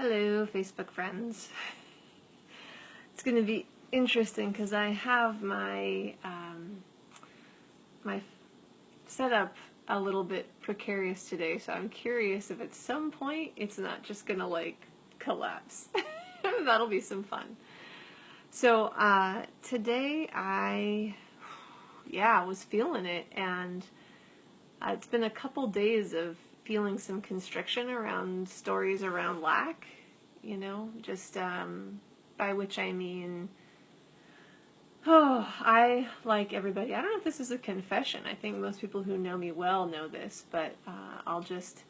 Hello, Facebook friends. It's going to be interesting because I have my my setup a little bit precarious today, so I'm curious if at some point it's not just going to like collapse. That'll be some fun. So today I was feeling it, and it's been a couple days of feeling some constriction around stories around lack, just by which I mean, I, like everybody, I don't know if this is a confession. I think most people who know me well know this, but I'll just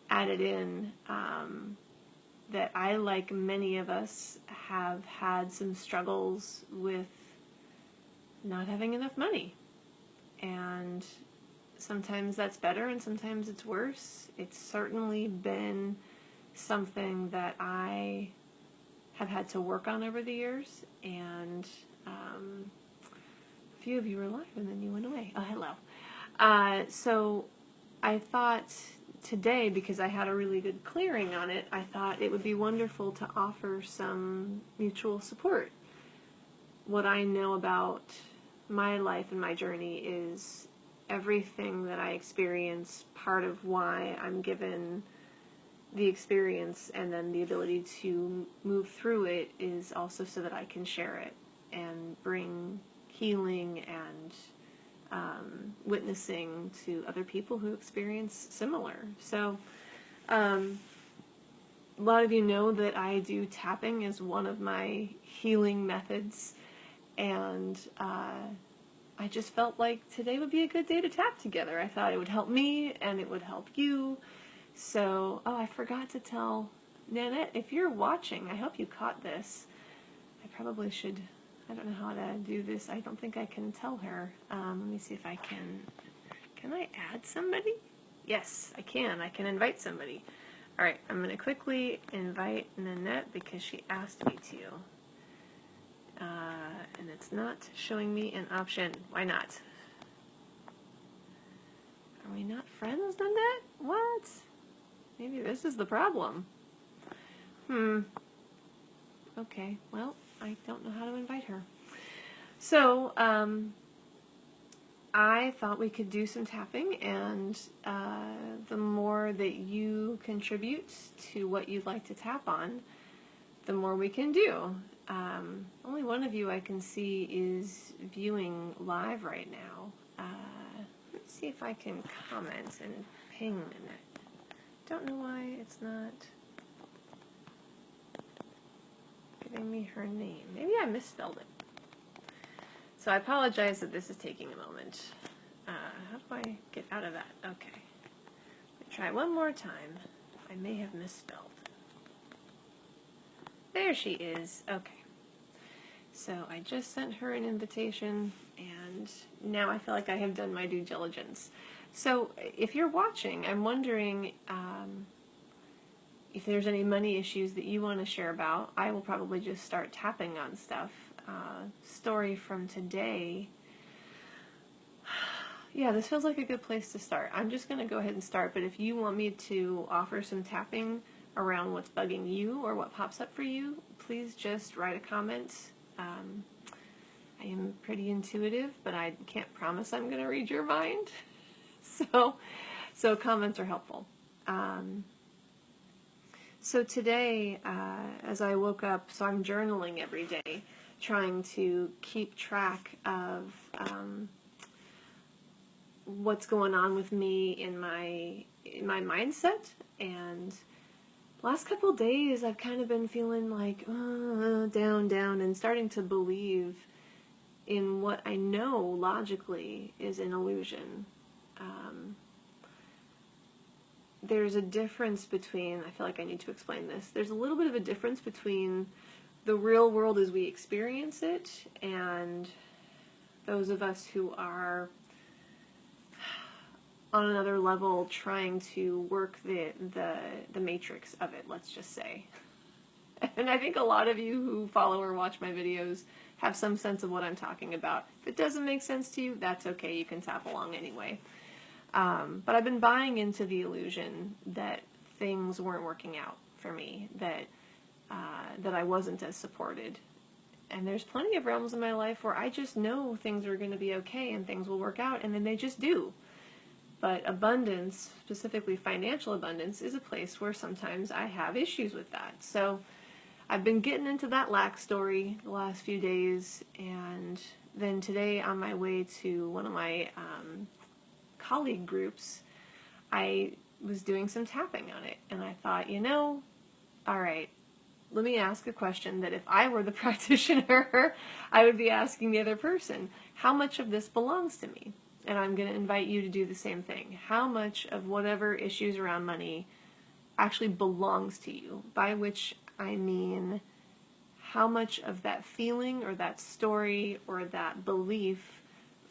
add it in, that I, like many of us, have had some struggles with not having enough money. And sometimes that's better and sometimes it's worse. It's certainly been something that I have had to work on over the years, and a few of you were alive and then you went away. Oh, hello. So I thought today, because I had a really good clearing on it, I thought it would be wonderful to offer some mutual support. What I know about my life and my journey is everything that I experience, part of why I'm given the experience and then the ability to move through it is also so that I can share it and bring healing and witnessing to other people who experience similar. So a lot of you know that I do tapping as one of my healing methods, and I just felt like today would be a good day to tap together. I thought it would help me and it would help you. So, I forgot to tell Nanette, if you're watching, I hope you caught this. I probably should, I don't know how to do this. I don't think I can tell her. Let me see if I can. Can I add somebody? Yes, I can. I can invite somebody. All right, I'm going to quickly invite Nanette because she asked me to. And it's not showing me an option. Why not? Are we not friends, Nanette? What? Maybe this is the problem. Okay, well, I don't know how to invite her. So, I thought we could do some tapping, and the more that you contribute to what you'd like to tap on, the more we can do. Only one of you I can see is viewing live right now. Let's see if I can comment and ping Nanette. Don't know why it's not giving me her name. Maybe I misspelled it. So I apologize that this is taking a moment. How do I get out of that? Okay. Let me try one more time. I may have misspelled. There she is. Okay. So I just sent her an invitation, and now I feel like I have done my due diligence. So if you're watching, I'm wondering if there's any money issues that you want to share about. I will probably just start tapping on stuff. Story from today. Yeah, this feels like a good place to start. I'm just going to go ahead and start, but if you want me to offer some tapping around what's bugging you or what pops up for you, please just write a comment. I am pretty intuitive, but I can't promise I'm going to read your mind. So comments are helpful. So today, as I woke up, so I'm journaling every day, trying to keep track of what's going on with me in my mindset. And last couple of days, I've kind of been feeling like down, and starting to believe in what I know logically is an illusion. There's a difference between, I feel like I need to explain this, there's a little bit of a difference between the real world as we experience it and those of us who are on another level trying to work the matrix of it, let's just say. And I think a lot of you who follow or watch my videos have some sense of what I'm talking about. If it doesn't make sense to you, that's okay. You can tap along anyway. But I've been buying into the illusion that things weren't working out for for me that that I wasn't as supported. And there's plenty of realms in my life where I just know things are going to be okay and things will work out, and then they just do. But abundance, specifically financial abundance, is a place where sometimes I have issues with that. So I've been getting into that lack story the last few days, and then today on my way to one of my colleague groups, I was doing some tapping on it, and I thought, all right, let me ask a question that if I were the practitioner, I would be asking the other person. How much of this belongs to me? And I'm going to invite you to do the same thing. How much of whatever issues around money actually belongs to you? By which I mean, how much of that feeling or that story or that belief,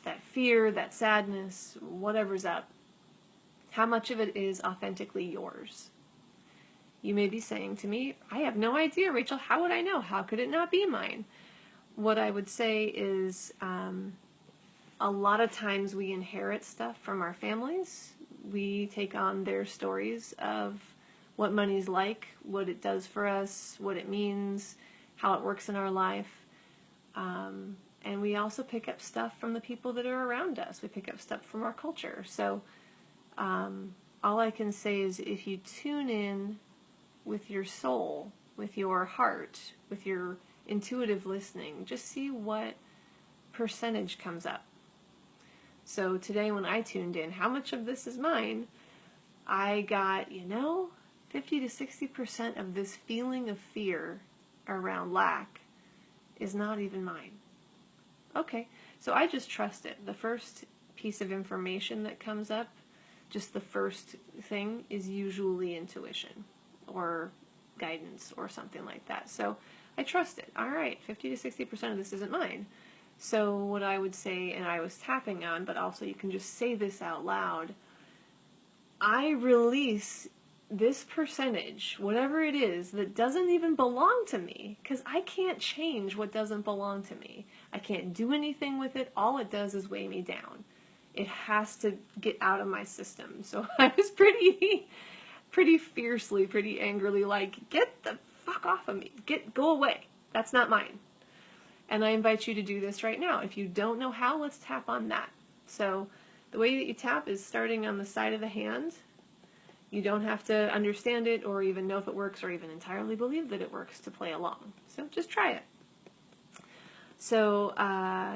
that fear, that sadness, whatever's up, how much of it is authentically yours? You may be saying to me, I have no idea, Rachel. How would I know? How could it not be mine? What I would say is a lot of times we inherit stuff from our families. We take on their stories of what money's like, what it does for us, what it means, how it works in our life. And we also pick up stuff from the people that are around us. We pick up stuff from our culture. So all I can say is if you tune in with your soul, with your heart, with your intuitive listening, just see what percentage comes up. So today when I tuned in, how much of this is mine? I got, 50 to 60% of this feeling of fear around lack is not even mine. Okay, so I just trust it. The first piece of information that comes up, just the first thing, is usually intuition or guidance or something like that. So I trust it. All right, 50 to 60% of this isn't mine. So what I would say, and I was tapping on, but also you can just say this out loud, I release this percentage, whatever it is, that doesn't even belong to me, because I can't change what doesn't belong to me. I can't do anything with it. All it does is weigh me down. It has to get out of my system. So I was pretty fiercely, pretty angrily like, get the fuck off of me. Go away. That's not mine. And I invite you to do this right now. If you don't know how, let's tap on that. So the way that you tap is starting on the side of the hand. You don't have to understand it or even know if it works or even entirely believe that it works to play along. So just try it. So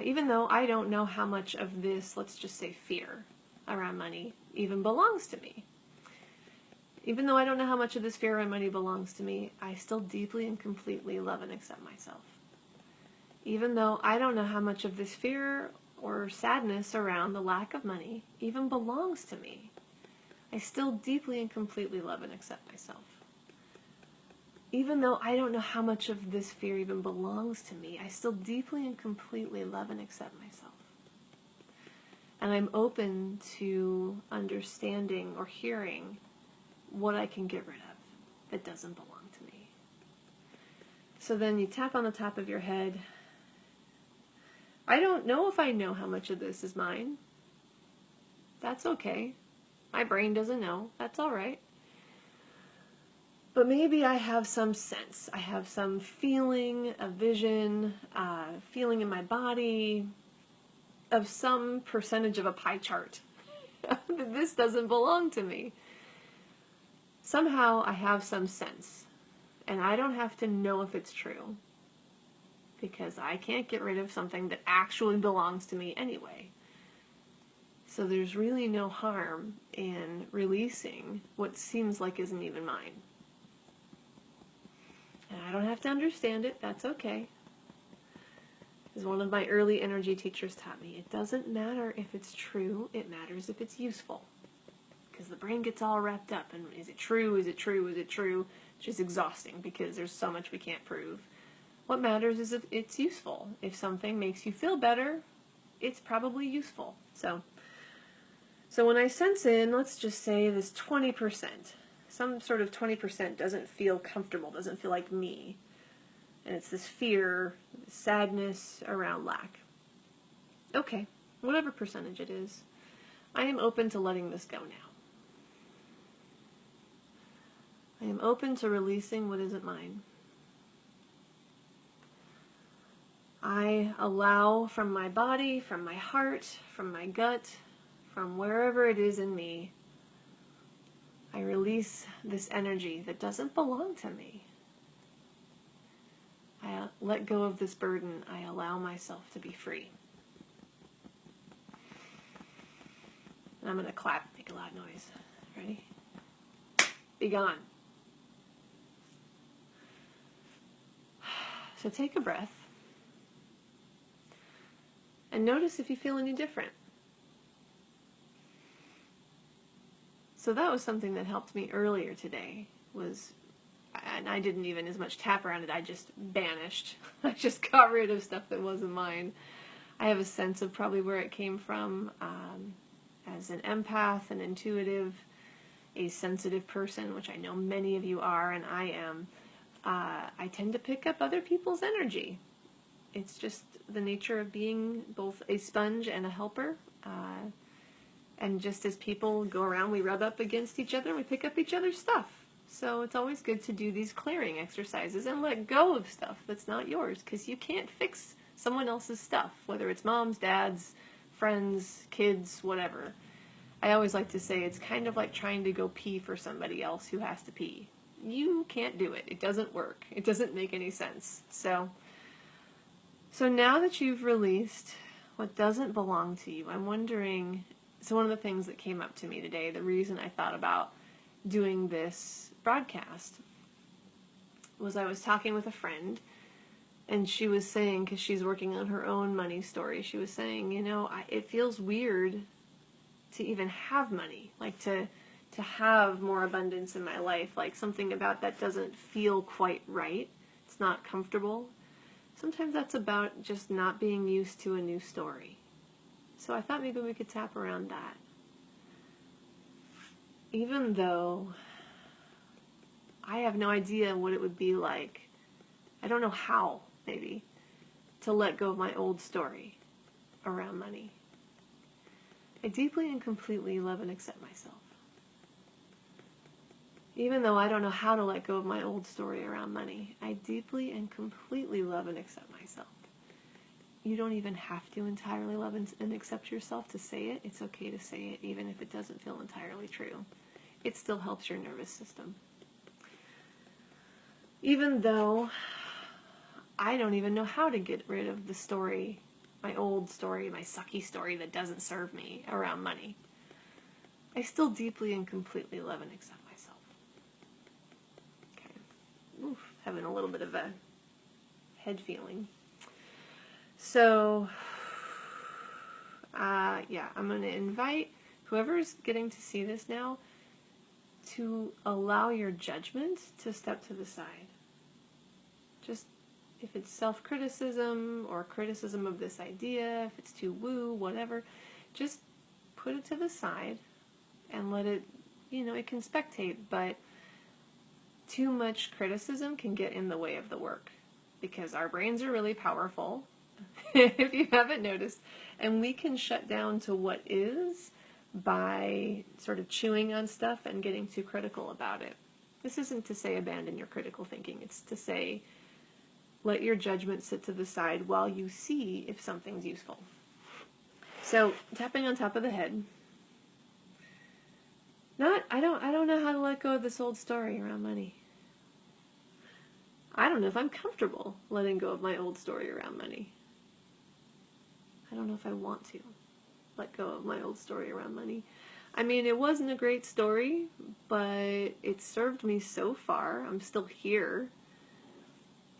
even though I don't know how much of this, let's just say fear around money, even belongs to me, even though I don't know how much of this fear around money belongs to me, I still deeply and completely love and accept myself. Even though I don't know how much of this fear or sadness around the lack of money even belongs to me, I still deeply and completely love and accept myself. Even though I don't know how much of this fear even belongs to me, I still deeply and completely love and accept myself. And I'm open to understanding or hearing what I can get rid of that doesn't belong to me. So then you tap on the top of your head. I don't know if I know how much of this is mine. That's okay. My brain doesn't know. That's all right. But maybe I have some sense. I have some feeling, a vision, feeling in my body of some percentage of a pie chart that this doesn't belong to me. Somehow I have some sense. And I don't have to know if it's true, because I can't get rid of something that actually belongs to me anyway. So there's really no harm in releasing what seems like isn't even mine. And I don't have to understand it. That's okay. As one of my early energy teachers taught me, it doesn't matter if it's true, it matters if it's useful. Because the brain gets all wrapped up in, is it true, is it true, is it true? Which is exhausting because there's so much we can't prove. What matters is if it's useful. If something makes you feel better, it's probably useful. So when I sense in, let's just say this 20%, some sort of 20% doesn't feel comfortable, doesn't feel like me. And it's this fear, sadness around lack. Okay, whatever percentage it is, I am open to letting this go now. I am I'm open to releasing what isn't mine. I allow from my body, from my heart, from my gut, from wherever it is in me, I release this energy that doesn't belong to me. I let go of this burden. I allow myself to be free. And I'm going to clap, make a loud noise. Ready? Be gone. So take a breath. And notice if you feel any different. So that was something that helped me earlier today, and I didn't even as much tap around it, I just banished. I just got rid of stuff that wasn't mine. I have a sense of probably where it came from. As an empath, an intuitive, a sensitive person, which I know many of you are, and I am, I tend to pick up other people's energy. It's just the nature of being both a sponge and a helper. And just as people go around, we rub up against each other and we pick up each other's stuff. So it's always good to do these clearing exercises and let go of stuff that's not yours, because you can't fix someone else's stuff, whether it's mom's, dad's, friends, kids, whatever. I always like to say it's kind of like trying to go pee for somebody else who has to pee. You can't do it. It doesn't work. It doesn't make any sense. So now that you've released what doesn't belong to you, I'm wondering, so one of the things that came up to me today, the reason I thought about doing this broadcast, was I was talking with a friend, and she was saying, because she's working on her own money story, she was saying, it feels weird to even have money, like to have more abundance in my life, like something about that doesn't feel quite right. It's not comfortable. Sometimes that's about just not being used to a new story. So I thought maybe we could tap around that. Even though I have no idea what it would be like, I don't know how, maybe, to let go of my old story around money. I deeply and completely love and accept myself. Even though I don't know how to let go of my old story around money, I deeply and completely love and accept myself. You don't even have to entirely love and accept yourself to say it. It's okay to say it, even if it doesn't feel entirely true. It still helps your nervous system. Even though I don't even know how to get rid of the story, my old story, my sucky story that doesn't serve me around money, I still deeply and completely love and accept myself. Okay. Oof, having a little bit of a head feeling. So, I'm going to invite whoever's getting to see this now to allow your judgment to step to the side. Just if it's self-criticism or criticism of this idea, if it's too woo, whatever, just put it to the side and let it, it can spectate, but too much criticism can get in the way of the work, because our brains are really powerful, if you haven't noticed, and we can shut down to what is by sort of chewing on stuff and getting too critical about it. This isn't to say abandon your critical thinking. It's to say let your judgment sit to the side while you see if something's useful. So tapping on top of the head. I don't know how to let go of this old story around money. I don't know if I'm comfortable letting go of my old story around money. I don't know if I want to let go of my old story around money. I mean, it wasn't a great story, but it served me so far. I'm still here.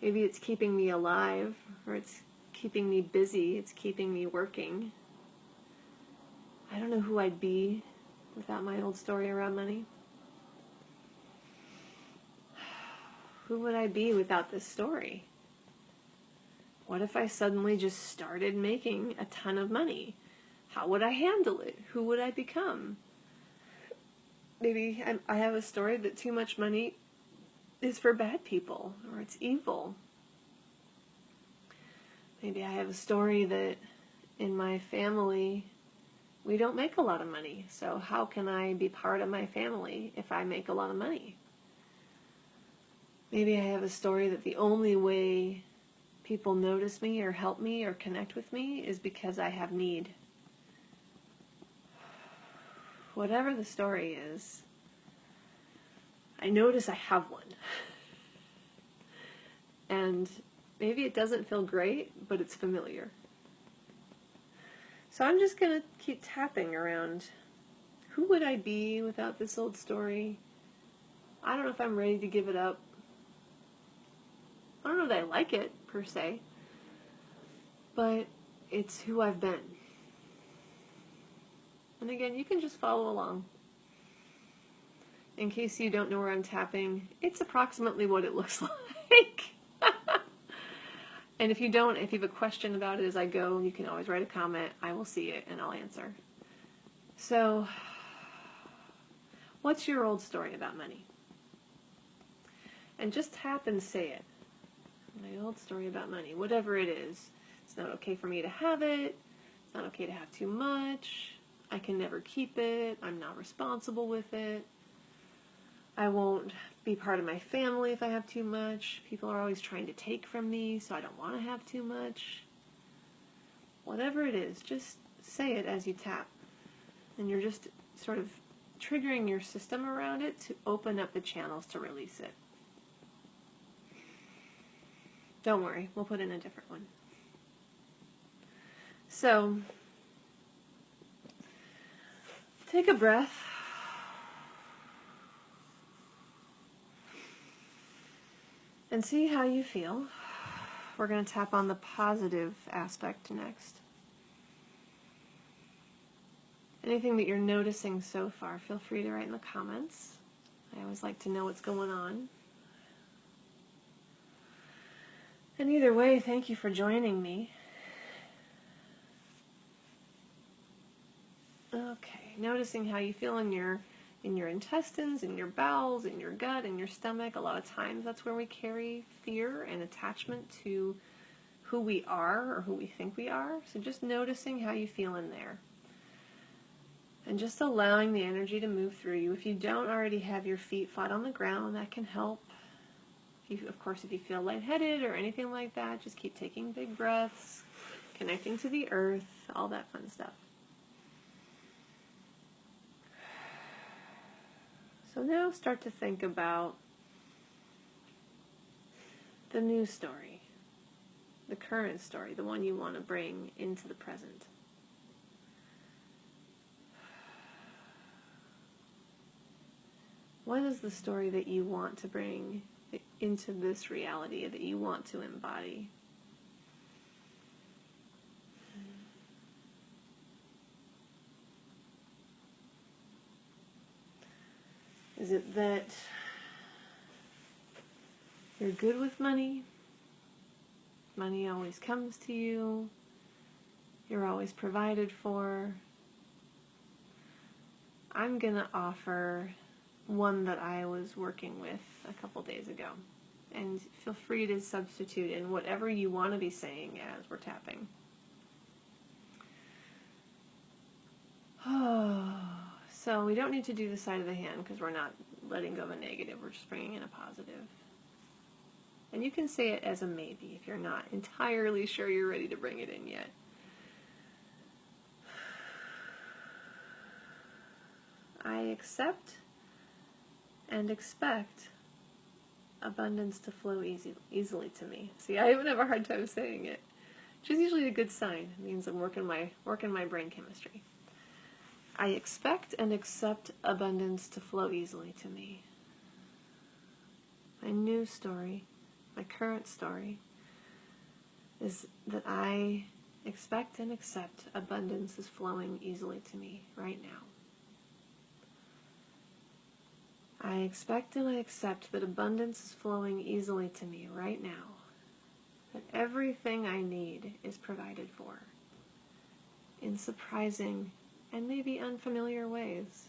Maybe it's keeping me alive, or it's keeping me busy, it's keeping me working. I don't know who I'd be without my old story around money. Who would I be without this story? What if I suddenly just started making a ton of money? How would I handle it? Who would I become? Maybe I have a story that too much money is for bad people, or it's evil. Maybe I have a story that in my family we don't make a lot of money, so how can I be part of my family if I make a lot of money? Maybe I have a story that the only way people notice me or help me or connect with me is because I have need. Whatever the story is, I notice I have one. And maybe it doesn't feel great, but it's familiar. So I'm just going to keep tapping around. Who would I be without this old story? I don't know if I'm ready to give it up. I don't know that I like it, per se. But it's who I've been. And again, you can just follow along. In case you don't know where I'm tapping, it's approximately what it looks like. And if you have a question about it as I go, you can always write a comment. I will see it and I'll answer. So, what's your old story about money? And just tap and say it. My old story about money, whatever it is. It's not okay for me to have it. It's not okay to have too much. I can never keep it. I'm not responsible with it. I won't be part of my family if I have too much. People are always trying to take from me, so I don't want to have too much. Whatever it is, just say it as you tap. And you're just sort of triggering your system around it to open up the channels to release it. Don't worry, we'll put in a different one. So, take a breath. And see how you feel. We're going to tap on the positive aspect next. Anything that you're noticing so far, feel free to write in the comments. I always like to know what's going on. And either way, thank you for joining me. Okay, noticing how you feel in your intestines, in your bowels, in your gut, in your stomach. A lot of times that's where we carry fear and attachment to who we are or who we think we are. So just noticing how you feel in there. And just allowing the energy to move through you. If you don't already have your feet flat on the ground, that can help. Of course, if you feel lightheaded or anything like that, just keep taking big breaths, connecting to the earth, all that fun stuff. So now start to think about the new story, the current story, the one you want to bring into the present. What is the story that you want to bring into this reality, that you want to embody? Is it that you're good with money? Money always comes to you. You're always provided for. I'm going to offer one that I was working with a couple days ago. And feel free to substitute in whatever you want to be saying as we're tapping. So we don't need to do the side of the hand because we're not letting go of a negative. We're just bringing in a positive. And you can say it as a maybe if you're not entirely sure you're ready to bring it in yet. I accept and expect abundance to flow easily to me. See, I even have a hard time saying it, which is usually a good sign. It means I'm working my brain chemistry. I expect and accept abundance to flow easily to me. My new story, my current story, is that I expect and accept abundance is flowing easily to me right now. I expect and I accept that abundance is flowing easily to me right now. That everything I need is provided for in surprising and maybe unfamiliar ways.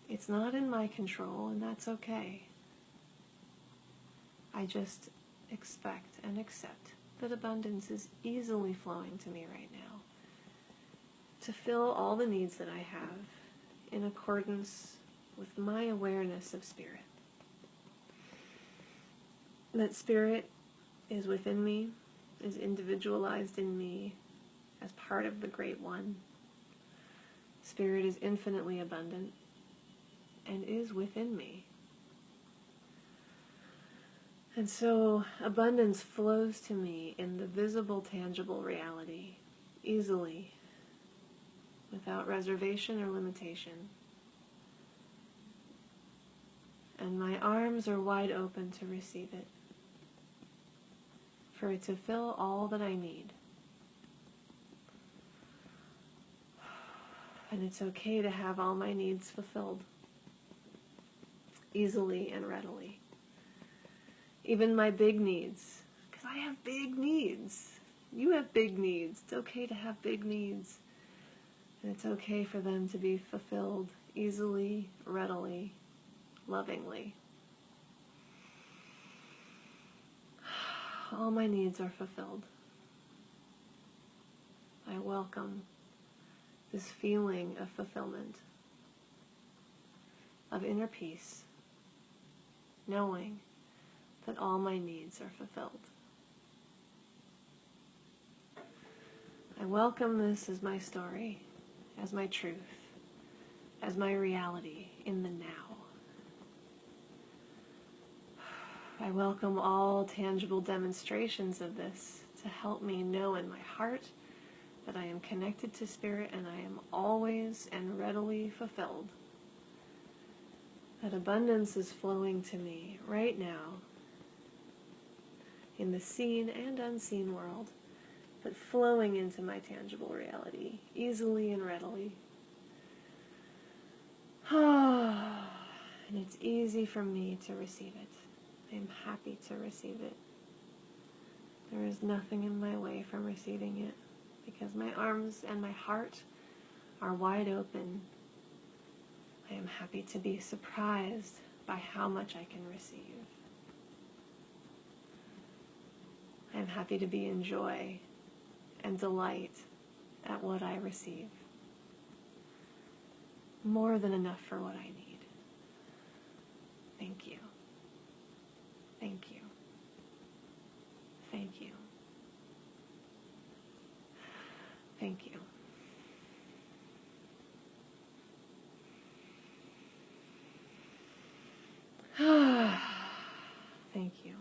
It's not in my control, and that's okay. I just expect and accept that abundance is easily flowing to me right now to fill all the needs that I have in accordance with my awareness of spirit. that Spirit is within me, is individualized in me as part of the Great One. Spirit is infinitely abundant and is within me. And so abundance flows to me in the visible, tangible reality, easily, without reservation or limitation. And my arms are wide open to receive it, for it to fill all that I need. And it's okay to have all my needs fulfilled, easily and readily. Even my big needs, because I have big needs. You have big needs. It's okay to have big needs. And it's okay for them to be fulfilled easily, readily, lovingly. All my needs are fulfilled. I welcome this feeling of fulfillment, of inner peace, knowing that all my needs are fulfilled. I welcome this as my story, as my truth, as my reality in the now. I welcome all tangible demonstrations of this to help me know in my heart that I am connected to Spirit and I am always and readily fulfilled. That abundance is flowing to me right now in the seen and unseen world, but flowing into my tangible reality easily and readily. And it's easy for me to receive it. I am happy to receive it. There is nothing in my way from receiving it because my arms and my heart are wide open. I am happy to be surprised by how much I can receive. I am happy to be in joy and delight at what I receive. More than enough for what I need. Thank you. Thank you. Thank you. Thank you. Thank you.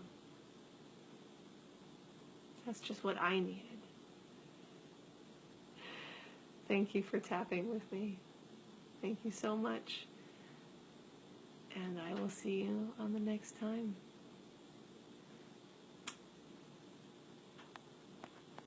That's just what I needed. Thank you for tapping with me. Thank you so much. And I will see you on the next time.